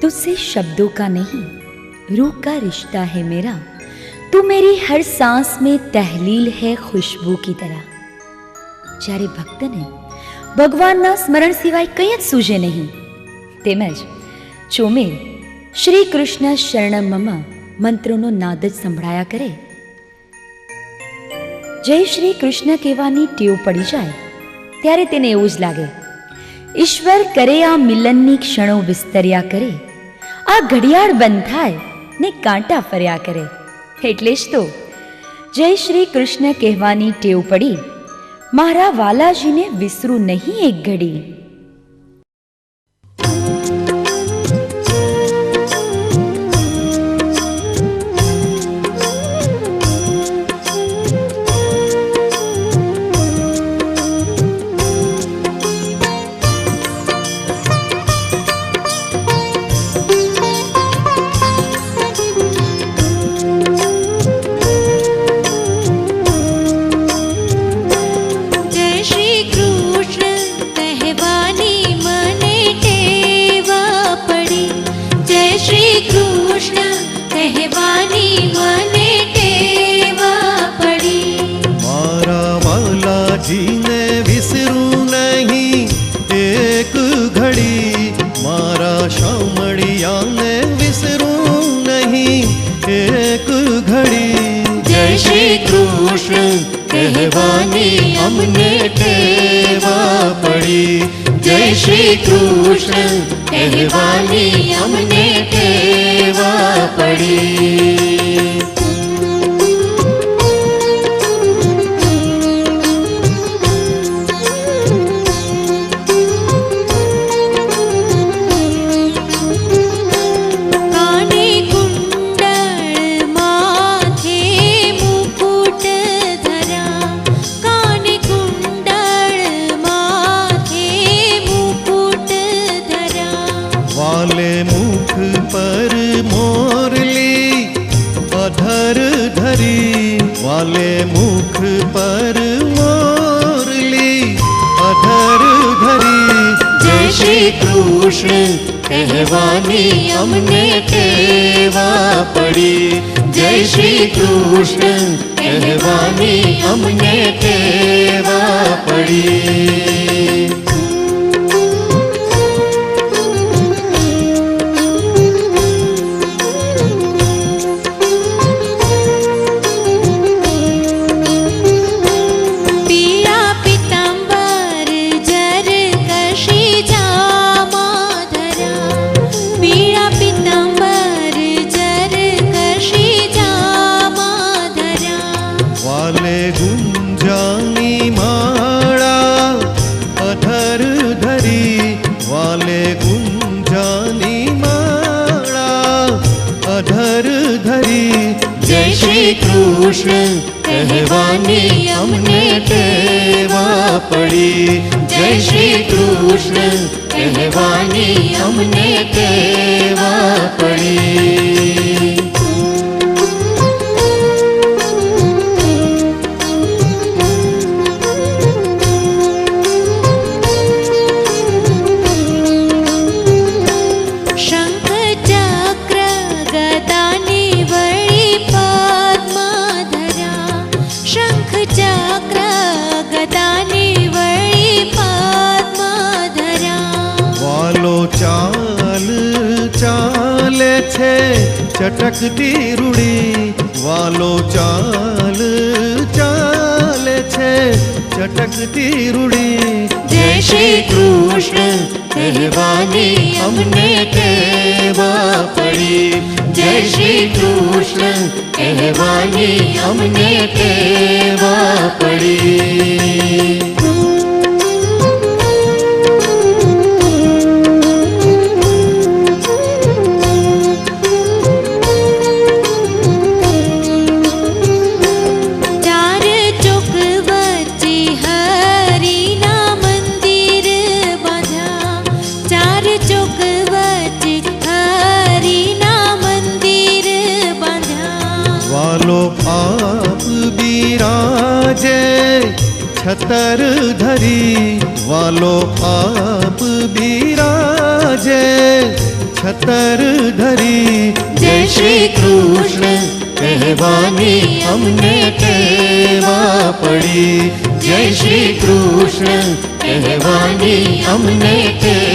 तुझसे शब्दों का नहीं रूह का रिश्ता है मेरा। तू मेरी हर सांस में तहलील है खुशबू की तरह। જ્યારે ભક્તને ભગવાનના સ્મરણ સિવાય કંઈ જ સૂઝે નહીં, તેમજ ચોમેર શ્રી કૃષ્ણ શરણમ મમ મંત્રોનો નાદ જ સંભળાયા કરે, જય શ્રી કૃષ્ણ કહેવાની ટેવ પડી જાય ત્યારે તેને એવું જ લાગે ઈશ્વર કરે આ મિલનની ક્ષણો વિસ્તર્યા કરે, આ ઘડિયાળ બંધ થાય ને કાંટા ફર્યા કરે. એટલે જ તો જય શ્રી કૃષ્ણ કહેવાની ટેવ પડી, મારા વાલાજીને વિસરું નહીં એક ઘડી. કહેવાની અમને ટેવા પડી, જય શ્રી કૃષ્ણ કહેવાની અમને ટેવા પડી. वाले मुख पर मोरली अधर धरी, जय श्री કૃષ્ણ કહેવાની અમને ટેવા પડી, જય શ્રી કૃષ્ણ કહેવાની અમને ટેવા પડી. કૃષ્ણ કહેવાની અમને ટેવા પડી, જય શ્રી કૃષ્ણ કહેવાની અમને ટેવા પડી. ચટકતી રૂડી વાલો ચાલ ચાલે છે, ચટકતી રૂડી. જય શ્રી કૃષ્ણ કહેવાની અમને ટેવા પડી, જય શ્રી કૃષ્ણ કહેવાની અમને ટેવા પડી. છતર ધરી વાલો આપ બિરાજે, છતર ધરી જય શ્રી કૃષ્ણ કહેવાની અમને ટેવા પડી. જય શ્રી કૃષ્ણ કહેવાની અમને ટેવા